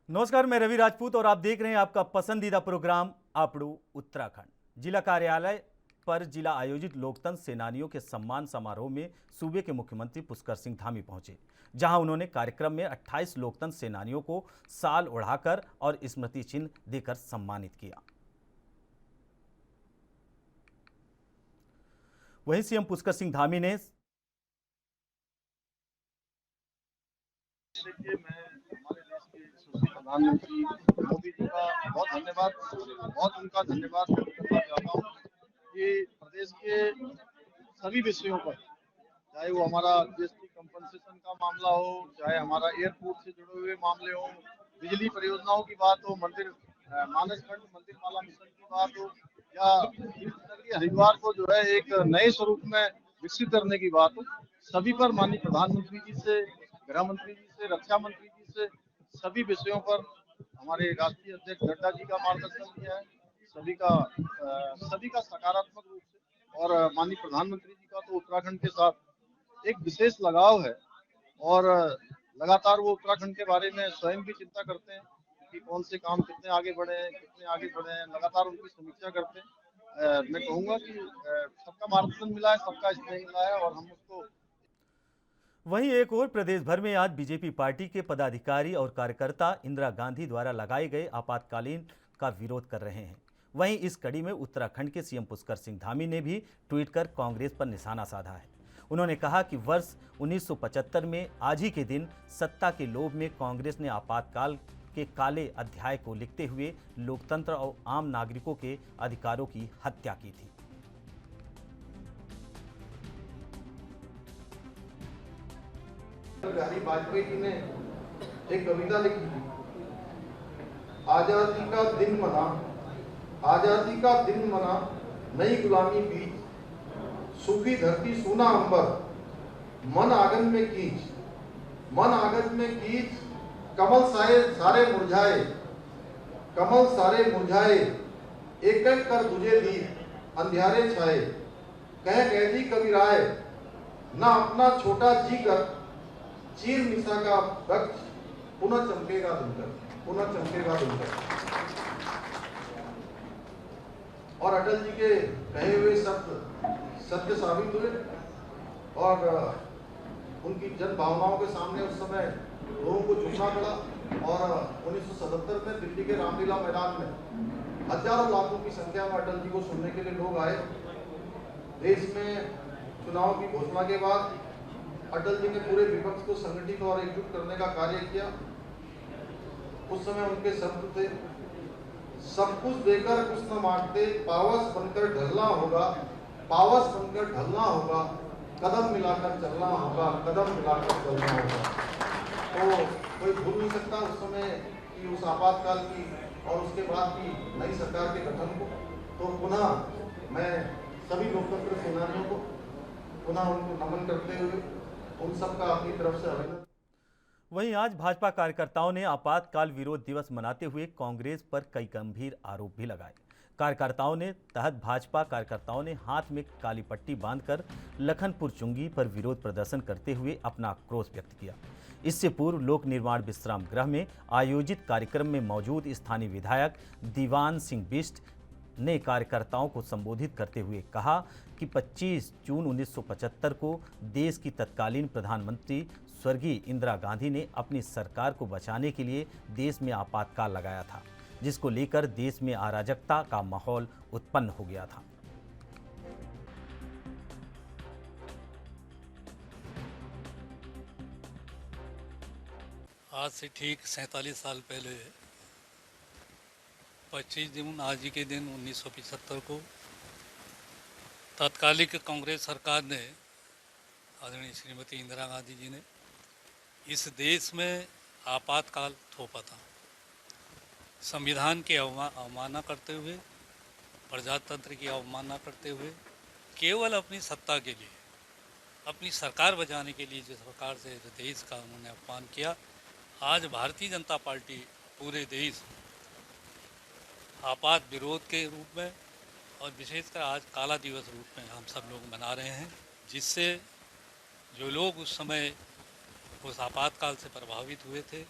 नमस्कार, मैं रवि राजपूत और आप देख रहे हैं आपका पसंदीदा प्रोग्राम आपड़ू उत्तराखंड। जिला कार्यालय पर जिला आयोजित लोकतंत्र सेनानियों के सम्मान समारोह में सूबे के मुख्यमंत्री पुष्कर सिंह धामी पहुंचे, जहां उन्होंने कार्यक्रम में 28 लोकतंत्र सेनानियों को शाल ओढ़ाकर और स्मृति चिन्ह देकर सम्मानित किया। वहीं सीएम पुष्कर सिंह धामी ने प्रधानमंत्री मोदी जी का बहुत उनका धन्यवाद व्यक्त करना चाहता हूँ कि प्रदेश के सभी विषयों पर, चाहे वो हमारा जीएसटी कंपनसेशन का मामला हो, चाहे हमारा एयरपोर्ट से जुड़े हुए मामले हो, बिजली परियोजनाओं की बात हो, मानस खंड मंदिर माला मिशन की बात हो, या तीर्थनगरी हरिद्वार को जो है एक नए स्वरूप में विकसित करने की बात हो, सभी पर माननीय प्रधानमंत्री जी से, गृह मंत्री जी से, रक्षा मंत्री जी से सभी विषयों पर हमारे राष्ट्रीय अध्यक्ष नड्डा जी का मार्गदर्शन लिया है। सभी का सकारात्मक रूप से, और माननीय प्रधानमंत्री जी का तो उत्तराखंड के साथ एक विशेष लगाव है और लगातार वो उत्तराखंड के बारे में स्वयं भी चिंता करते हैं कि कौन से काम कितने आगे बढ़े हैं, लगातार उनकी समीक्षा करते हैं। मैं कहूँगा कि सबका मार्गदर्शन मिला है, सबका स्नेह मिला है और हम उसको। वहीं एक और प्रदेश भर में आज बीजेपी पार्टी के पदाधिकारी और कार्यकर्ता इंदिरा गांधी द्वारा लगाए गए आपातकालीन का विरोध कर रहे हैं। वहीं इस कड़ी में उत्तराखंड के सीएम पुष्कर सिंह धामी ने भी ट्वीट कर कांग्रेस पर निशाना साधा है। उन्होंने कहा कि वर्ष 1975 में आज ही के दिन सत्ता के लोभ में कांग्रेस ने आपातकाल के काले अध्याय को लिखते हुए लोकतंत्र और आम नागरिकों के अधिकारों की हत्या की थी। बिहारी वाजपेयी जी ने एक कविता लिखी थी, आजादी का दिन मना, आजादी का दिन मना, नई गुलामी बीच, सूखी धरती सूना अंबर, मन आंगन में कीच, मन आंगन में कीच, कमल सारे मुरझाए, कमल सारे मुरझाए, एक एक कर तुझे दीप अंधियारे छाए, कह कैदी कबीराए, ना अपना छोटा जी कर, चीर निशा का वक्त, पुनः चमकेगा दिनकर, पुनः चमकेगा दिनकर। और अटल जी के कहे हुए शब्द सत्य साबित हुए और उनकी जन भावनाओं के सामने उस समय लोगों को झुकना पड़ा। और 1977 में दिल्ली के रामलीला मैदान में हजारों लाखों की संख्या में अटल जी को सुनने के लिए लोग आए। देश में चुनाव की घोषणा के बाद अटल जी ने पूरे विपक्ष को संगठित और एकजुट करने का कार्य किया। उस समय उनके शब्द थे, सब कुछ देकर कुछ न मांगते, पावस बनकर ढलना होगा, पावस बनकर ढलना होगा, कदम मिलाकर चलना होगा, कदम मिलाकर चलना होगा। तो कोई भूल नहीं सकता उस समय की उस आपातकाल की और उसके बाद की नई सरकार के गठन को। तो पुनः मैं सभी लोकतंत्र सेनानियों को पुनः उनको नमन करते हुए उन सबका अपनी तरफ से अभिनंदन। वहीं आज भाजपा कार्यकर्ताओं ने आपातकाल विरोध दिवस मनाते हुए कांग्रेस पर कई गंभीर आरोप भी लगाए। कार्यकर्ताओं ने भाजपा कार्यकर्ताओं ने हाथ में काली पट्टी बांधकर लखनपुर चुंगी पर विरोध प्रदर्शन करते हुए अपना आक्रोश व्यक्त किया। इससे पूर्व लोक निर्माण विश्राम गृह में आयोजित कार्यक्रम में मौजूद स्थानीय विधायक दीवान सिंह बिष्ट ने कार्यकर्ताओं को संबोधित करते हुए कहा कि 25 जून 1975 को देश की तत्कालीन प्रधानमंत्री स्वर्गीय इंदिरा गांधी ने अपनी सरकार को बचाने के लिए देश में आपातकाल लगाया था, जिसको लेकर देश में अराजकता का माहौल उत्पन्न हो गया था। आज से ठीक 47 साल पहले 25 जून आज ही के दिन 1975 को तत्कालिक कांग्रेस सरकार ने, आदरणीय श्रीमती इंदिरा गांधी जी ने इस देश में आपातकाल थोपा था। संविधान की अवमानना करते हुए, प्रजातंत्र की अवमानना करते हुए, केवल अपनी सत्ता के लिए, अपनी सरकार बचाने के लिए जिस प्रकार से देश का उन्होंने अपमान किया, आज भारतीय जनता पार्टी पूरे देश आपात विरोध के रूप में और विशेषकर आज काला दिवस रूप में हम सब लोग मना रहे हैं, जिससे जो लोग उस समय उस आपातकाल से प्रभावित हुए थे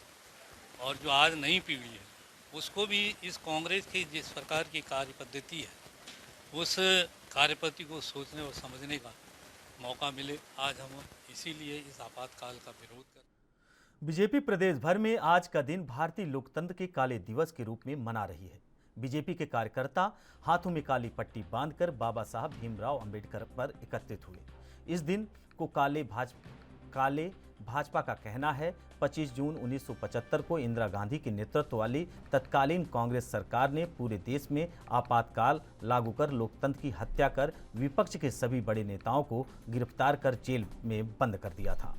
और जो आज नई पीढ़ी है उसको भी इस कांग्रेस की जिस प्रकार की कार्य पद्धति है उस कार्य पद्धति को सोचने और समझने का मौका मिले। आज हम इसीलिए इस आपातकाल का विरोध कर बीजेपी प्रदेश भर में आज का दिन भारतीय लोकतंत्र के काले दिवस के रूप में मना रही है। बीजेपी के कार्यकर्ता हाथों में काली पट्टी बांधकर बाबा साहब भीमराव अंबेडकर पर एकत्रित हुए। इस दिन को काले भाजपा का कहना है 25 जून 1975 को इंदिरा गांधी के नेतृत्व वाली तत्कालीन कांग्रेस सरकार ने पूरे देश में आपातकाल लागू कर लोकतंत्र की हत्या कर विपक्ष के सभी बड़े नेताओं को गिरफ्तार कर जेल में बंद कर दिया था।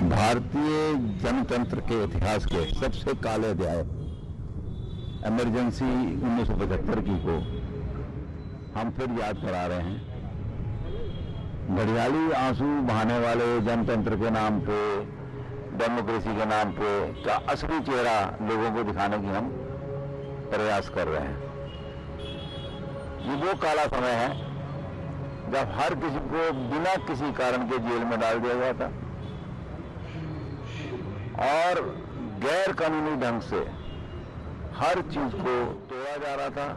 भारतीय जनतंत्र के इतिहास के सबसे काले अध्याय इमरजेंसी 1975 की को हम फिर याद करा रहे हैं। घड़ियाली आंसू बहाने वाले जनतंत्र के नाम पे, डेमोक्रेसी के नाम पे का असली चेहरा लोगों को दिखाने की हम प्रयास कर रहे हैं। ये वो काला समय है जब हर किसी को बिना किसी कारण के जेल में डाल दिया गया था और गैर कानूनी ढंग से हर चीज को तोड़ा जा रहा था।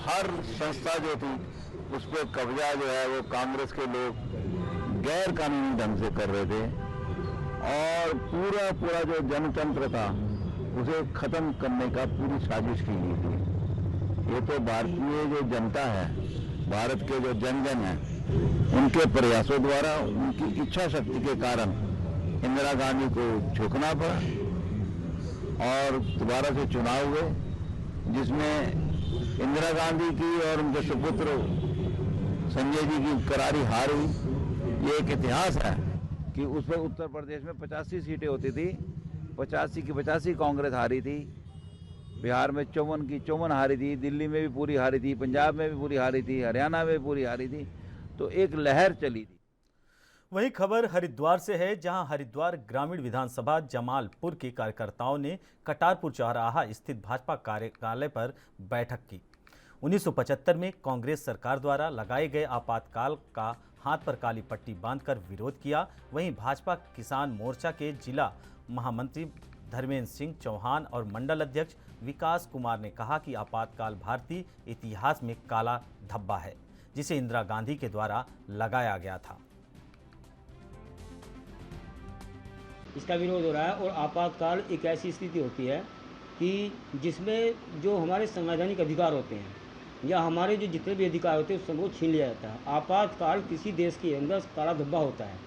हर संस्था जो थी उस पर कब्जा जो है वो कांग्रेस के लोग गैर कानूनी ढंग से कर रहे थे और पूरा जो जनतंत्र था उसे खत्म करने का पूरी साजिश की गई थी। ये तो भारतीय जो जनता है, भारत के जो जन है, उनके प्रयासों द्वारा, उनकी इच्छा शक्ति के कारण इंदिरा गांधी को झुकना पड़ा और दोबारा से चुनाव हुए, जिसमें इंदिरा गांधी की और उनके सुपुत्र संजय जी की करारी हार हुई। ये एक इतिहास है कि उस पर उत्तर प्रदेश में 85 सीटें होती थी, 85 की 85 कांग्रेस हारी थी, बिहार में 54 की 54 हारी थी, दिल्ली में भी पूरी हारी थी, पंजाब में भी पूरी हारी थी, हरियाणा में भी पूरी हारी थी। तो एक लहर चली थी। वहीं खबर हरिद्वार से है, जहां हरिद्वार ग्रामीण विधानसभा जमालपुर के कार्यकर्ताओं ने कटारपुर चौराहा स्थित भाजपा कार्यालय पर बैठक की। 1975 में कांग्रेस सरकार द्वारा लगाए गए आपातकाल का हाथ पर काली पट्टी बांधकर विरोध किया। वहीं भाजपा किसान मोर्चा के जिला महामंत्री धर्मेंद्र सिंह चौहान और मंडल अध्यक्ष विकास कुमार ने कहा कि आपातकाल भारतीय इतिहास में काला धब्बा है, जिसे इंदिरा गांधी के द्वारा लगाया गया था। इसका विरोध हो रहा है और आपातकाल एक ऐसी स्थिति होती है कि जिसमें जो हमारे संवैधानिक अधिकार होते हैं या हमारे जो जितने भी अधिकार होते हैं उस सबको छीन लिया जाता है। आपातकाल किसी देश के अंदर काला धब्बा होता है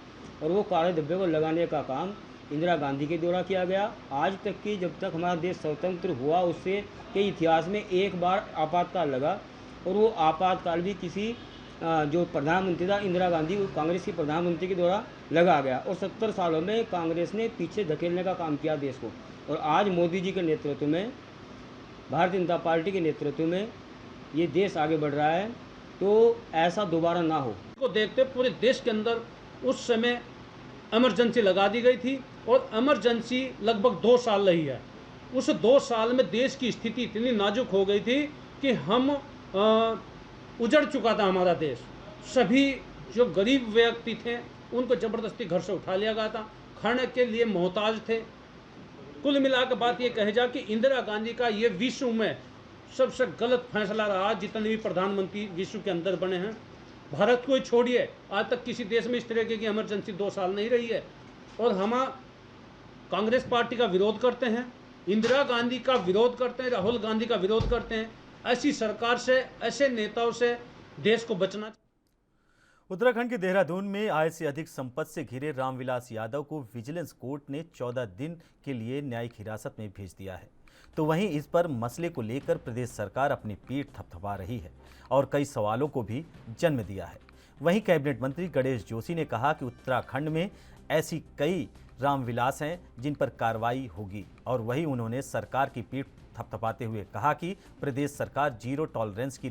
और वो काले धब्बे को लगाने का काम इंदिरा गांधी के द्वारा किया गया। आज तक की जब तक हमारा देश स्वतंत्र हुआ उससे के इतिहास में एक बार आपातकाल लगा और वो आपातकाल भी किसी जो प्रधानमंत्री था इंदिरा गांधी कांग्रेस के प्रधानमंत्री के द्वारा लगा गया और 70 सालों में कांग्रेस ने पीछे धकेलने का काम किया देश को। और आज मोदी जी के नेतृत्व में, भारतीय जनता पार्टी के नेतृत्व में ये देश आगे बढ़ रहा है, तो ऐसा दोबारा ना हो को देखते पूरे देश के अंदर उस समय इमरजेंसी लगा दी गई थी और इमरजेंसी लगभग 2 साल रही है। उस 2 साल में देश की स्थिति इतनी नाजुक हो गई थी कि हम उजड़ चुका था हमारा देश। सभी जो गरीब व्यक्ति थे उनको ज़बरदस्ती घर से उठा लिया गया था, खाने के लिए मोहताज थे। कुल मिलाकर बात ये कही जा कि इंदिरा गांधी का ये विश्व में सबसे गलत फैसला रहा जितने भी प्रधानमंत्री विश्व के अंदर बने हैं। भारत को ही छोड़िए, आज तक किसी देश में इस तरह की इमरजेंसी 2 साल नहीं रही है। और हम कांग्रेस पार्टी का विरोध करते हैं, इंदिरा गांधी का विरोध करते हैं, राहुल गांधी का विरोध करते हैं। ऐसी सरकार से, ऐसे नेताओं से देश को बचना। उत्तराखंड के देहरादून में आय से अधिक संपत्ति से घिरे रामविलास यादव को विजिलेंस कोर्ट ने 14 दिन के लिए न्यायिक हिरासत में भेज दिया है। तो वहीं इस पर मसले को लेकर प्रदेश सरकार अपनी पीठ थपथपा रही है और कई सवालों को भी जन्म दिया है। वहीं कैबिनेट मंत्री गणेश जोशी ने कहा कि उत्तराखंड में ऐसी कई रामविलास हैं जिन पर कार्रवाई होगी और वहीं उन्होंने सरकार की पीठ थपथपाते हुए कहा कि प्रदेश सरकार जीरो टॉलरेंस की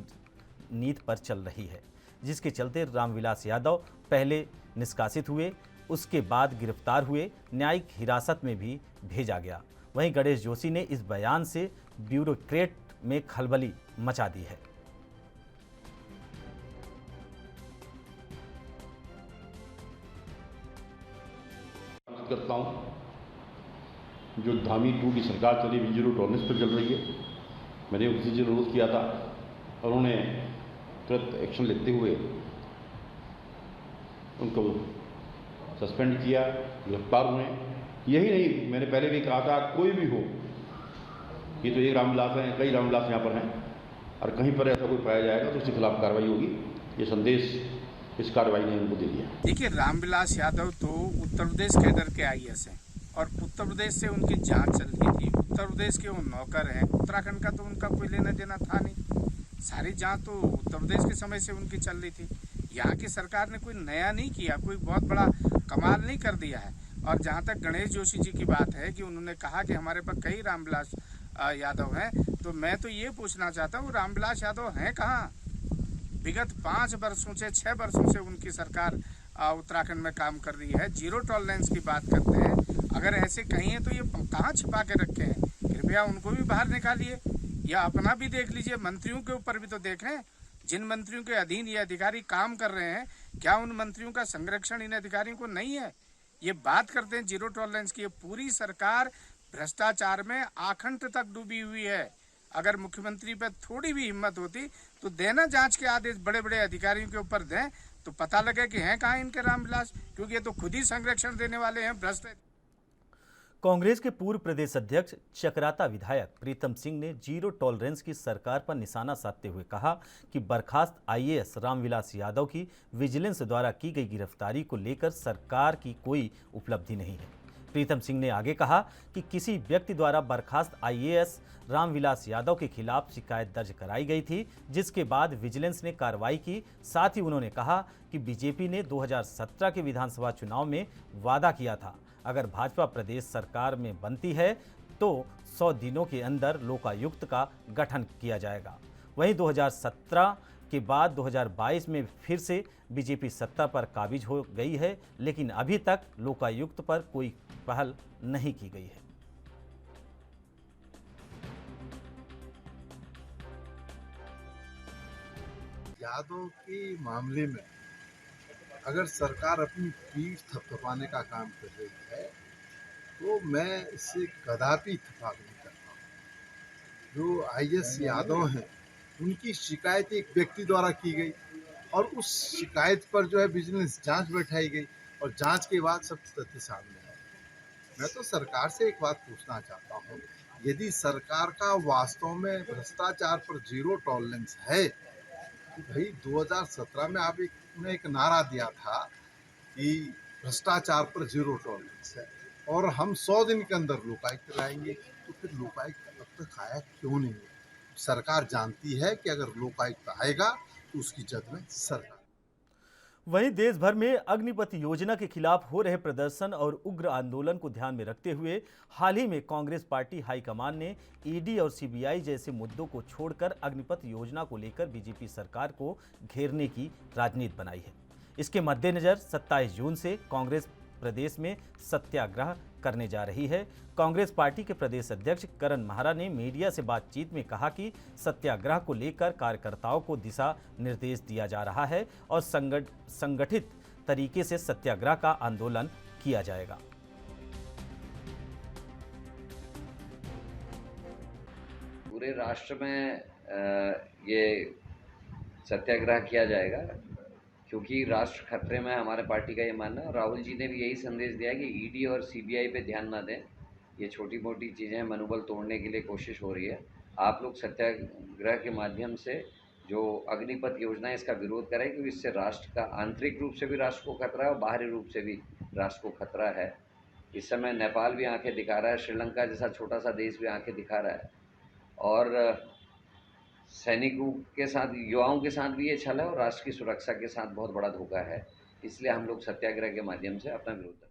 नीति पर चल रही है, जिसके चलते रामविलास यादव पहले निष्कासित हुए, उसके बाद गिरफ्तार हुए, न्यायिक हिरासत में भी भेजा गया। वहीं गणेश जोशी ने इस बयान से ब्यूरोक्रेट में खलबली मचा दी है। करता हूँ। जो धामी 2 की सरकार चली हुई जीरो टॉलरेंस पर चल रही है, मैंने उसी से अनुरोध किया था और उन्होंने तुरंत एक्शन लेते हुए उनको सस्पेंड किया, गिरफ्तार हुए। यही नहीं, मैंने पहले भी कहा था कोई भी हो, ये तो एक रामविलास हैं, कई रामविलास यहाँ पर हैं, और कहीं पर ऐसा कोई पाया जाएगा तो उसके खिलाफ कार्रवाई होगी। ये संदेश इस कार्रवाई ने उनको दे दिया। देखिए, रामविलास यादव तो उत्तर प्रदेश कैडर के आईएएस हैं और उत्तर प्रदेश से उनकी जांच चल रही थी। उत्तर प्रदेश के वो नौकर हैं, उत्तराखंड का तो उनका कोई लेना देना था नहीं। सारी जांच तो उत्तर प्रदेश के समय से उनकी चल रही थी। यहाँ की सरकार ने कोई नया नहीं किया, कोई बहुत बड़ा कमाल नहीं कर दिया है। और जहाँ तक गणेश जोशी जी की बात है कि उन्होंने कहा कि हमारे पास कई रामविलास यादव हैं, तो मैं तो ये पूछना चाहता हूँ रामविलास यादव हैं कहाँ? विगत 5 वर्षों से 6 वर्षों से उनकी सरकार उत्तराखंड में काम कर रही है। जीरो टॉलरेंस की बात करते हैं, अगर ऐसे कहीं है तो ये कहाँ छिपा के रखे हैं? कृपया उनको भी बाहर निकालिए या अपना भी देख लीजिए। मंत्रियों के ऊपर भी तो देखें, जिन मंत्रियों के अधीन ये अधिकारी काम कर रहे हैं, क्या उन मंत्रियों का संरक्षण इन अधिकारियों को नहीं है? ये बात करते हैं जीरो टॉलरेंस की। पूरी सरकार भ्रष्टाचार में आखंड तक डूबी हुई है। अगर मुख्यमंत्री पर थोड़ी भी हिम्मत होती तो देना जांच के आदेश बड़े बड़े अधिकारियों के ऊपर दें, तो पता लगे कि हैं कहाँ इनके रामविलास, क्योंकि ये तो खुद ही संरक्षण देने वाले हैं, भ्रष्ट। कांग्रेस के पूर्व प्रदेश अध्यक्ष चकराता विधायक प्रीतम सिंह ने जीरो टॉलरेंस की सरकार पर निशाना साधते हुए कहा कि बर्खास्त आईएएस रामविलास यादव की विजिलेंस द्वारा की गई गिरफ्तारी को लेकर सरकार की कोई उपलब्धि नहीं है। प्रीतम सिंह ने आगे कहा कि किसी व्यक्ति द्वारा बर्खास्त आईएएस रामविलास यादव के खिलाफ शिकायत दर्ज कराई गई थी, जिसके बाद विजिलेंस ने कार्रवाई की। साथ ही उन्होंने कहा कि बीजेपी ने 2017 के विधानसभा चुनाव में वादा किया था, अगर भाजपा प्रदेश सरकार में बनती है तो 100 दिनों के अंदर लोकायुक्त का गठन किया जाएगा। वहीं 2017 के बाद 2022 में फिर से बीजेपी सत्ता पर काबिज हो गई है, लेकिन अभी तक लोकायुक्त पर कोई पहल नहीं की गई है। यादव के मामले में अगर सरकार अपनी पीठ थपथपाने का काम कर रही है तो मैं इससे कदापि इत्तेफाक नहीं करता। जो आईएएस यादव हैं उनकी शिकायत एक व्यक्ति द्वारा की गई और उस शिकायत पर जो है विजिलेंस जांच बैठाई गई और जांच के बाद सब तथ्य सामने आए। मैं तो सरकार से एक बात पूछना चाहता हूँ, यदि सरकार का वास्तव में भ्रष्टाचार पर जीरो टॉलरेंस है तो भाई 2017 में आपने एक नारा दिया था कि भ्रष्टाचार पर जीरो टॉलरेंस है और हम 100 दिन के अंदर लोकायुक्त लाएंगे, तो फिर लोकायुक्त अब तक आया क्यों नहीं है? सरकार जानती है कि अगर लोकायुक्त आएगा तो उसकी जद में सरकार। वहीं देश भर में अग्निपथ योजना के खिलाफ हो रहे प्रदर्शन और उग्र आंदोलन को ध्यान में रखते हुए हाल ही में कांग्रेस पार्टी हाईकमान ने ईडी और सीबीआई जैसे मुद्दों को छोड़कर अग्निपथ योजना को लेकर बीजेपी सरकार को घेरने की राजनीति बनाई है। इसके मद्देनजर 27 जून से कांग्रेस प्रदेश में सत्याग्रह करने जा रही है। कांग्रेस पार्टी के प्रदेश अध्यक्ष करण महारा ने मीडिया से बातचीत में कहा कि सत्याग्रह को लेकर कार्यकर्ताओं को दिशा निर्देश दिया जा रहा है और संगठित तरीके से सत्याग्रह का आंदोलन किया जाएगा। पूरे राष्ट्र में ये सत्याग्रह किया जाएगा क्योंकि राष्ट्र खतरे में। हमारे पार्टी का ये मानना है। राहुल जी ने भी यही संदेश दिया कि ईडी और सीबीआई पे ध्यान ना दें, ये छोटी मोटी चीज़ें मनोबल तोड़ने के लिए कोशिश हो रही है। आप लोग सत्याग्रह के माध्यम से जो अग्निपथ योजना है इसका विरोध करें, क्योंकि इससे राष्ट्र का आंतरिक रूप से भी राष्ट्र को खतरा है और बाहरी रूप से भी राष्ट्र को खतरा है। इस समय नेपाल भी आंखें दिखा रहा है, श्रीलंका जैसा छोटा सा देश भी आंखें दिखा रहा है और सैनिकों के साथ, युवाओं के साथ भी ये छल है और राष्ट्र की सुरक्षा के साथ बहुत बड़ा धोखा है। इसलिए हम लोग सत्याग्रह के माध्यम से अपना विरोध करते हैं।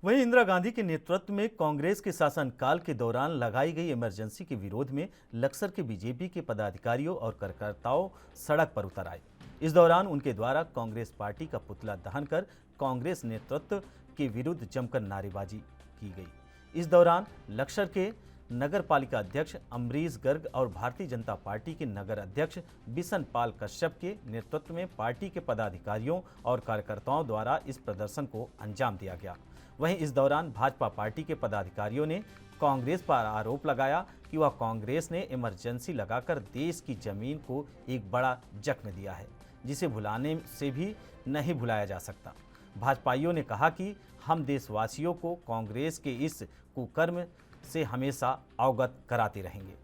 वहीं इंदिरा गांधी के नेतृत्व में कांग्रेस के शासनकाल के दौरान लगाई गई इमरजेंसी के विरोध में लक्सर के बीजेपी के पदाधिकारियों और कार्यकर्ताओं सड़क पर उतर आए। इस दौरान उनके द्वारा कांग्रेस पार्टी का पुतला दहन कर कांग्रेस नेतृत्व के विरुद्ध जमकर नारेबाजी की गई। इस दौरान लक्सर के नगर पालिका अध्यक्ष अमरीश गर्ग और भारतीय जनता पार्टी के नगर अध्यक्ष बिशन पाल कश्यप के नेतृत्व में पार्टी के पदाधिकारियों और कार्यकर्ताओं द्वारा इस प्रदर्शन को अंजाम दिया गया। वहीं इस दौरान भाजपा पार्टी के पदाधिकारियों ने कांग्रेस पर आरोप लगाया कि वह कांग्रेस ने इमरजेंसी लगाकर देश की जमीन को एक बड़ा जख्म दिया है, जिसे भुलाने से भी नहीं भुलाया जा सकता। भाजपाइयों ने कहा कि हम देशवासियों को कांग्रेस के इस कुकर्म से हमेशा अवगत कराते रहेंगे।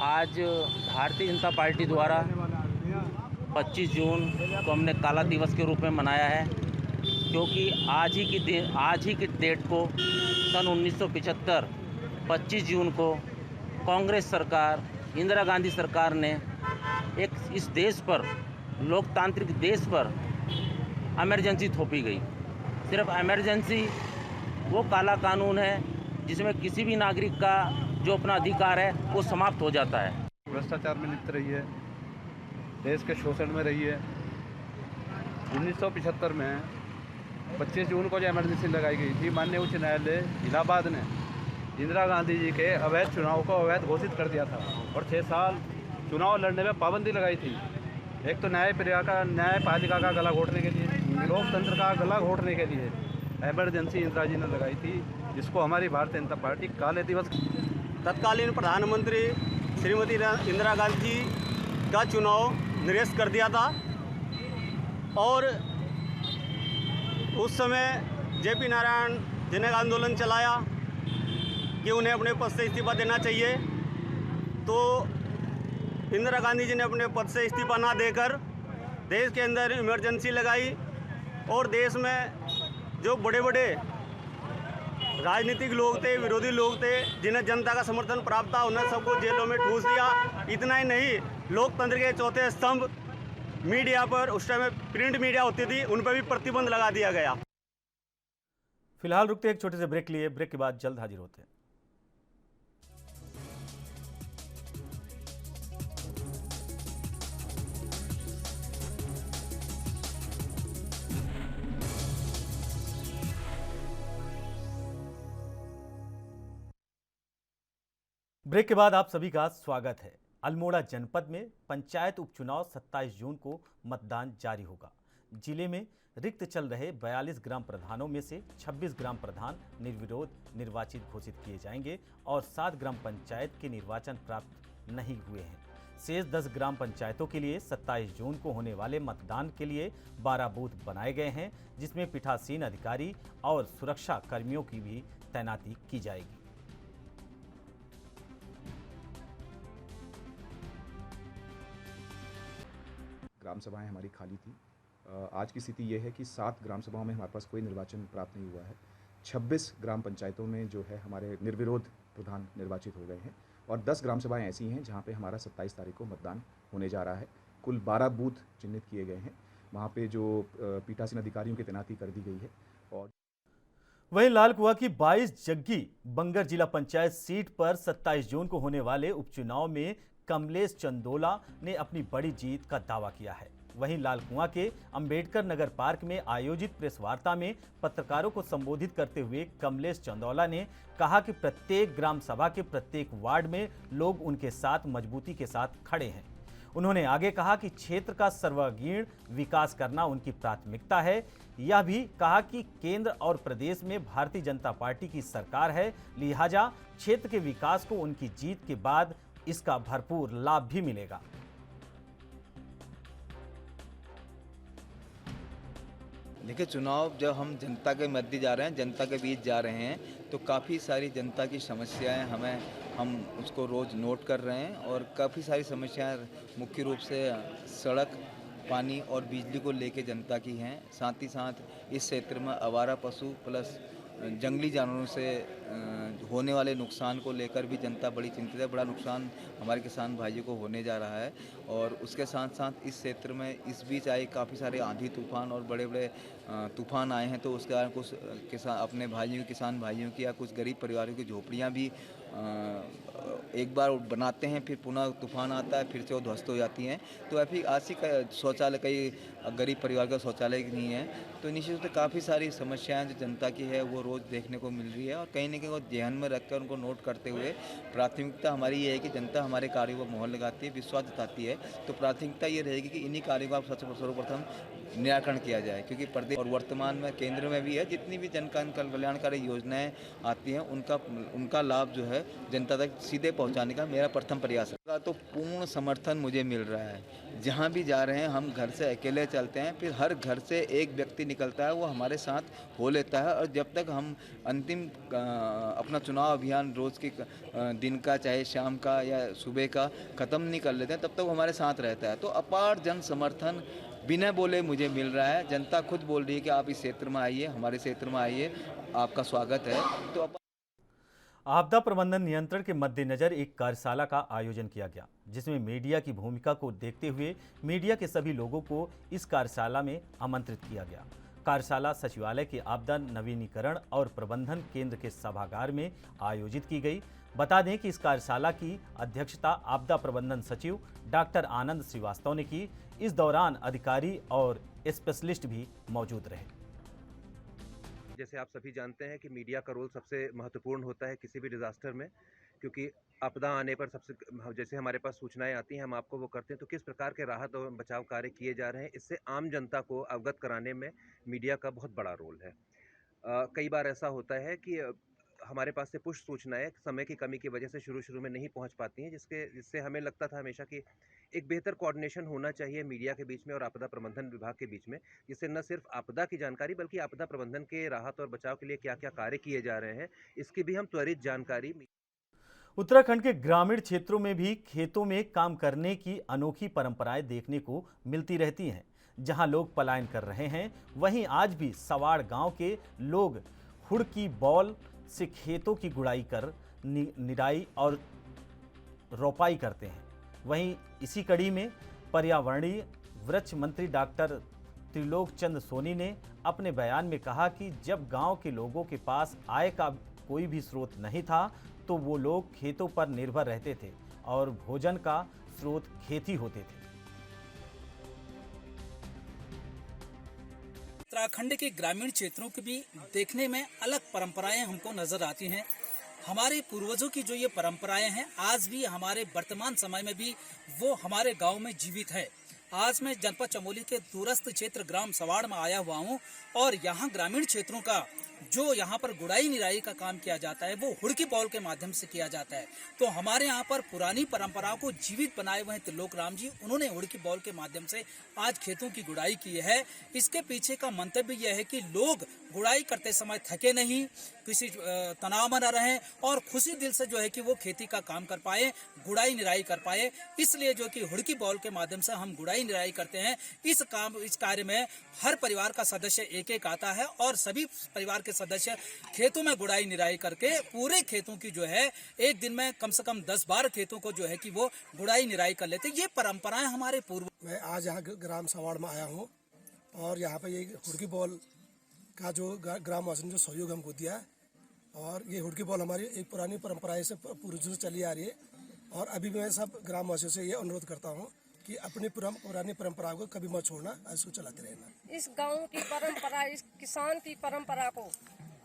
आज भारतीय जनता पार्टी द्वारा 25 जून को हमने काला दिवस के रूप में मनाया है, क्योंकि आज ही की डेट को सन 1975 25 जून को कांग्रेस सरकार, इंदिरा गांधी सरकार ने एक इस देश पर, लोकतांत्रिक देश पर इमरजेंसी थोपी गई। सिर्फ इमरजेंसी वो काला कानून है जिसमें किसी भी नागरिक का जो अपना अधिकार है वो समाप्त हो जाता है। भ्रष्टाचार में लिप्त रही है, देश के शोषण में रही है। 1975 में 25 जून को जो इमरजेंसी लगाई गई थी, माननीय उच्च न्यायालय इलाहाबाद ने इंदिरा गांधी जी के अवैध चुनाव को अवैध घोषित कर दिया था और 6 साल चुनाव लड़ने में पाबंदी लगाई थी। एक तो न्यायपालिका का गला घोटने के लिए, लोकतंत्र का गला घोटने के लिए इमरजेंसी इंदिरा जी ने लगाई थी, जिसको हमारी भारतीय जनता पार्टी काले दिवस। तत्कालीन प्रधानमंत्री श्रीमती इंदिरा गांधी जी का चुनाव निरस्त कर दिया था और उस समय जेपी नारायण जी ने आंदोलन चलाया कि उन्हें अपने पद से इस्तीफा देना चाहिए। तो इंदिरा गांधी जी ने अपने पद से इस्तीफा ना देकर देश के अंदर इमरजेंसी लगाई और देश में जो बड़े बड़े राजनीतिक लोग थे, विरोधी लोग थे, जिन्हें जनता का समर्थन प्राप्त था, उन्हें सबको जेलों में ठूस दिया। इतना ही नहीं, लोकतंत्र के चौथे स्तंभ मीडिया पर, उस टाइम प्रिंट मीडिया होती थी, उन पर भी प्रतिबंध लगा दिया गया। फिलहाल रुकते एक छोटे से ब्रेक लिए, ब्रेक के बाद जल्द हाजिर होते हैं। ब्रेक के बाद आप सभी का स्वागत है। अल्मोड़ा जनपद में पंचायत उपचुनाव 27 जून को मतदान जारी होगा। जिले में रिक्त चल रहे 42 ग्राम प्रधानों में से 26 ग्राम प्रधान निर्विरोध निर्वाचित घोषित किए जाएंगे और 7 ग्राम पंचायत के निर्वाचन प्राप्त नहीं हुए हैं। शेष 10 ग्राम पंचायतों के लिए 27 जून को होने वाले मतदान के लिए 12 बूथ बनाए गए हैं, जिसमें पीठासीन अधिकारी और सुरक्षा कर्मियों की भी तैनाती की जाएगी। ग्राम सभाएं हमारी खाली थी। आज की स्थिति ये है कि 7 ग्राम सभाओं में हमारे पास कोई निर्वाचन प्राप्त नहीं हुआ है। 26 ग्राम पंचायतों में जो है हमारे निर्विरोध प्रधान निर्वाचित हो गए हैं और 10 ग्राम सभाएं ऐसी हैं जहां पे हमारा 27 तारीख को मतदान होने जा रहा है। कुल 12 बूथ चिन्हित किए गए हैं, वहां पे जो पीठासीन अधिकारियों की तैनाती कर दी गई है। और वहीं लालकुआं की 22 जग्गी बंगर जिला पंचायत सीट पर 27 जून को होने वाले उपचुनाव में कमलेश चंदोला ने अपनी बड़ी जीत का दावा किया है। वहीं लालकुआं के अंबेडकर नगर पार्क में आयोजित प्रेस वार्ता में पत्रकारों को संबोधित करते हुए कमलेश चंदोला ने कहा कि प्रत्येक ग्राम सभा के प्रत्येक वार्ड में लोग उनके साथ मजबूती के साथ खड़े हैं। उन्होंने आगे कहा कि क्षेत्र का सर्वांगीण विकास करना उनकी प्राथमिकता है। यह भी कहा कि केंद्र और प्रदेश में भारतीय जनता पार्टी की सरकार है, लिहाजा क्षेत्र के विकास को उनकी जीत के बाद इसका भरपूर लाभ भी मिलेगा। देखिए, चुनाव जब हम जनता के मध्य जा रहे हैं, जनता के बीच जा रहे हैं, तो काफ़ी सारी जनता की समस्याएं हम उसको रोज़ नोट कर रहे हैं और काफ़ी सारी समस्याएं मुख्य रूप से सड़क, पानी और बिजली को लेके जनता की हैं। साथ ही साथ इस क्षेत्र में आवारा पशु प्लस जंगली जानवरों से होने वाले नुकसान को लेकर भी जनता बड़ी चिंतित है। बड़ा नुकसान हमारे किसान भाइयों को होने जा रहा है और उसके साथ साथ इस क्षेत्र में इस बीच आए काफ़ी सारे आंधी तूफान और बड़े बड़े तूफान आए हैं, तो उसके कारण कुछ अपने भाइयों किसान भाइयों की या कुछ गरीब परिवारों की झोपड़ियाँ भी एक बार बनाते हैं, फिर पुनः तूफान आता है, फिर से वो ध्वस्त हो जाती हैं। तो ऐसी शौचालय, कई गरीब परिवार का शौचालय नहीं है, तो निश्चित रूप से काफ़ी सारी समस्याएं जो जनता की है वो रोज़ देखने को मिल रही है और कहीं ना कहीं वो ध्यान में रखकर उनको नोट करते हुए प्राथमिकता हमारी ये है कि जनता हमारे कार्यों को मोहर लगाती है, विश्वास जताती है, तो प्राथमिकता ये रहेगी कि इन्हीं कार्यों का सर्वप्रथम निराकरण किया जाए, क्योंकि प्रदेश और वर्तमान में केंद्र में भी है जितनी भी जन कल्याणकारी योजनाएं आती हैं उनका लाभ जो है जनता तक सीधे पहुंचाने का मेरा प्रथम प्रयास है। तो पूर्ण समर्थन मुझे मिल रहा है। जहां भी जा रहे हैं हम घर से अकेले चलते हैं, फिर हर घर से एक व्यक्ति निकलता है, वो हमारे साथ हो लेता है और जब तक हम अंतिम अपना चुनाव अभियान रोज़ के दिन का चाहे शाम का या सुबह का ख़त्म नहीं कर लेते हैं तब तक वो हमारे साथ रहता है। तो अपार जन समर्थन बिना बोले मुझे मिल रहा है। जनता खुद बोल रही है कि आप इस क्षेत्र में आइए, हमारे क्षेत्र में आइए, आपका स्वागत है। तो आपदा प्रबंधन नियंत्रण के मद्देनजर एक कार्यशाला का आयोजन किया गया, जिसमें मीडिया की भूमिका को देखते हुए मीडिया के सभी लोगों को इस कार्यशाला में आमंत्रित किया गया। कार्यशाला सचिवालय के आपदा नवीनीकरण और प्रबंधन केंद्र के सभागार में आयोजित की गई। बता दें कि इस कार्यशाला की अध्यक्षता आपदा प्रबंधन सचिव डॉक्टर आनंद श्रीवास्तव ने की। इस दौरान अधिकारी और स्पेशलिस्ट भी मौजूद रहे। जैसे आप सभी जानते हैं कि मीडिया का रोल सबसे महत्वपूर्ण होता है किसी भी डिजास्टर में, क्योंकि आपदा आने पर जैसे हमारे पास सूचनाएं आती हैं हम आपको वो करते हैं, तो किस प्रकार के राहत और बचाव कार्य किए जा रहे हैं इससे आम जनता को अवगत कराने में मीडिया का बहुत बड़ा रोल है। कई बार ऐसा होता है कि हमारे पास से पुष्ट सूचनाएं समय की कमी की वजह से शुरू में नहीं पहुंच पाती हैं, जिससे हमें लगता था हमेशा कि एक बेहतर कोऑर्डिनेशन होना चाहिए मीडिया के बीच में और आपदा प्रबंधन विभाग के बीच में, जिससे न सिर्फ आपदा की जानकारी बल्कि आपदा प्रबंधन के राहत और बचाव के लिए क्या क्या कार्य किए जा रहे हैं इसकी भी हम त्वरित जानकारी। उत्तराखंड के ग्रामीण क्षेत्रों में भी खेतों में काम करने की अनोखी परंपराएं देखने को मिलती रहती हैं। जहां लोग पलायन कर रहे हैं, वहीं आज भी सवाड़ गांव के लोग हुड़ की बॉल से खेतों की गुड़ाई कर निराई और रोपाई करते हैं। वहीं इसी कड़ी में पर्यावरणीय वृक्ष मंत्री डॉक्टर त्रिलोक चंद सोनी ने अपने बयान में कहा कि जब गांव के लोगों के पास आय का कोई भी स्रोत नहीं था तो वो लोग खेतों पर निर्भर रहते थे और भोजन का स्रोत खेती होते थे। उत्तराखंड के ग्रामीण क्षेत्रों की भी देखने में अलग परंपराएं हमको नजर आती हैं। हमारे पूर्वजों की जो ये परंपराएं हैं आज भी हमारे वर्तमान समय में भी वो हमारे गांव में जीवित है। आज मैं जनपद चमोली के दूरस्थ क्षेत्र ग्राम सवाड़ में आया हुआ हूं और यहाँ ग्रामीण क्षेत्रों का जो यहाँ पर गुड़ाई निराई का काम किया जाता है वो हुड़की बॉल के माध्यम से किया जाता है। तो हमारे यहाँ पर पुरानी परंपराओं को जीवित बनाए हुए हैं त्रिलोक राम जी, उन्होंने हुड़की बॉल के माध्यम से आज खेतों की गुड़ाई की है। इसके पीछे का मंतव्य यह है कि लोग गुड़ाई करते समय थके नहीं, किसी तनाव में न रहें और खुशी दिल से जो है कि वो खेती का काम कर पाए, गुड़ाई निराई कर पाए। इसलिए जो कि हुड़की बॉल के माध्यम से हम गुड़ाई निराई करते हैं। इस कार्य में हर परिवार का सदस्य एक एक आता है और सभी परिवार के सदस्य खेतों में गुड़ाई निराई करके पूरे खेतों की जो है एक दिन में कम से कम 10-12 खेतों को जो है कि वो गुड़ाई निराई कर लेते। ये परंपराएं हमारे पूर्व। मैं आज यहाँ ग्राम सवाड़ में आया हूँ और यहाँ पे ये हुड़की बॉल का जो ग्राम वासियों ने जो सहयोग हमको दिया है और ये हुड़की बॉल हमारी एक पुरानी परंपरा से पूर्वजों से चली आ रही है और अभी मैं सब ग्रामवासियों से ये अनुरोध करता हूँ कि अपनी पुरानी परंपरा को कभी मत छोड़ना, ऐसे चलाते रहना। इस गांव की परंपरा, इस किसान की परंपरा को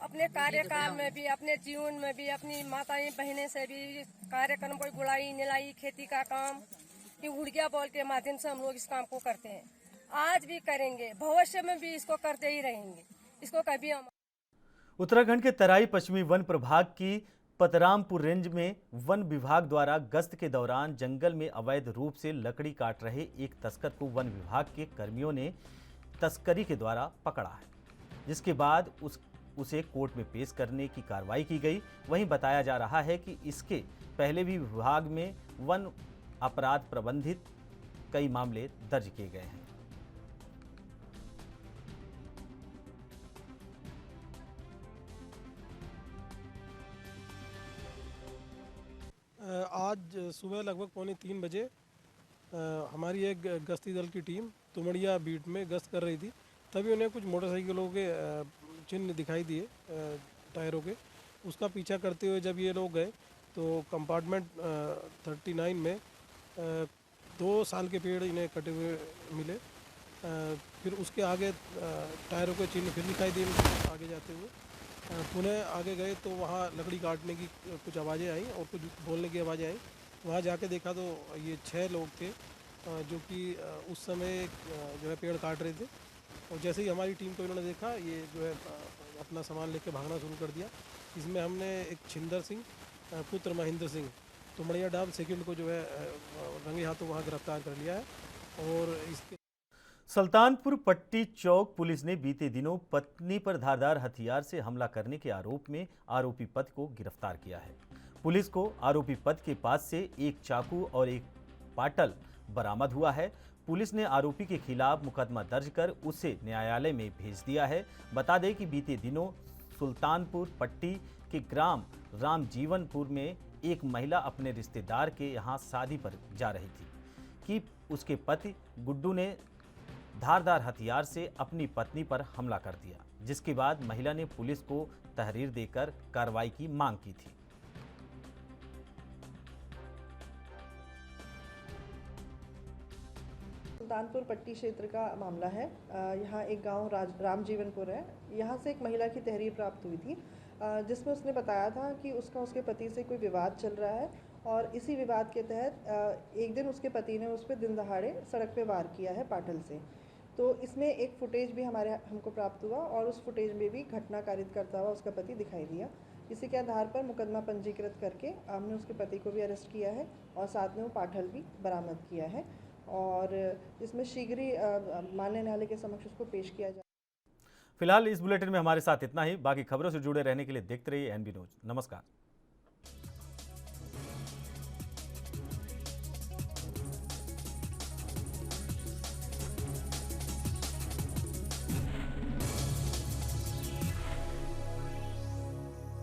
अपने कार्यकाल में भी, अपने जीवन में भी, अपनी माताएं बहनें से भी कार्यक्रम को गुड़ाई निराई खेती का काम हुड़किया बॉल के माध्यम से हम लोग इस काम को करते हैं। आज भी करेंगे, भविष्य में भी इसको करते ही रहेंगे। इसको कभी हम। उत्तराखंड के तराई पश्चिमी वन प्रभाग की पतरामपुर रेंज में वन विभाग द्वारा गश्त के दौरान जंगल में अवैध रूप से लकड़ी काट रहे एक तस्कर को वन विभाग के कर्मियों ने तस्करी के द्वारा पकड़ा है, जिसके बाद उसे कोर्ट में पेश करने की कार्रवाई की गई। वहीं बताया जा रहा है कि इसके पहले भी विभाग में वन अपराध प्रबंधित कई मामले दर्ज किए गए हैं। आज सुबह लगभग 2:45 बजे हमारी एक गश्ती दल की टीम तुमड़िया बीट में गश्त कर रही थी। तभी उन्हें कुछ मोटरसाइकिलों के चिन्ह दिखाई दिए टायरों के। उसका पीछा करते हुए जब ये लोग गए तो कंपार्टमेंट 39 में 2 साल के पेड़ इन्हें कटे हुए मिले। फिर उसके आगे टायरों के चिन्ह फिर दिखाई दिए आगे जाते हुए। पुनः आगे गए तो वहाँ लकड़ी काटने की कुछ आवाज़ें आई और कुछ बोलने की आवाज़ें आई। वहाँ जाके देखा तो ये 6 लोग थे जो कि उस समय जो है पेड़ काट रहे थे। और जैसे ही हमारी टीम को इन्होंने देखा, ये जो है अपना सामान लेके भागना शुरू कर दिया। इसमें हमने एक छिंदर सिंह पुत्र महेंद्र सिंह तुमड़िया डाब सेकंड को जो है रंगे हाथों वहाँ गिरफ्तार कर लिया है। और इसके सुल्तानपुर पट्टी चौक पुलिस ने बीते दिनों पत्नी पर धारदार हथियार से हमला करने के आरोप में आरोपी पति को गिरफ्तार किया है। पुलिस को आरोपी पति के पास से एक चाकू और एक पाटल बरामद हुआ है। पुलिस ने आरोपी के खिलाफ मुकदमा दर्ज कर उसे न्यायालय में भेज दिया है। बता दें कि बीते दिनों सुल्तानपुर पट्टी के ग्राम रामजीवनपुर में एक महिला अपने रिश्तेदार के यहाँ शादी पर जा रही थी कि उसके पति गुड्डू ने धारदार हथियार से अपनी पत्नी पर हमला कर दिया, जिसके बाद महिला ने पुलिस को तहरीर देकर कार्रवाई की मांग की थी। सुल्तानपुर पट्टी क्षेत्र का मामला है। यहाँ एक गांव रामजीवनपुर है। यहाँ से एक महिला की तहरीर प्राप्त हुई थी जिसमें उसने बताया था कि उसके पति से कोई विवाद चल रहा है और इसी विवाद के तहत एक दिन उसके पति ने उस पर दिन दहाड़े सड़क पे वार किया है पाटल से। तो इसमें एक फुटेज भी हमको प्राप्त हुआ और उस फुटेज में भी घटना कारित करता हुआ उसका पति दिखाई दिया। इसी के आधार पर मुकदमा पंजीकृत करके हमने उसके पति को भी अरेस्ट किया है और साथ में वो पाटल भी बरामद किया है और इसमें शीघ्र ही माननीय न्यायालय के समक्ष उसको पेश किया जाए। फिलहाल इस बुलेटिन में हमारे साथ इतना ही। बाकी खबरों से जुड़े रहने के लिए देखते रहिए एनबी न्यूज। नमस्कार।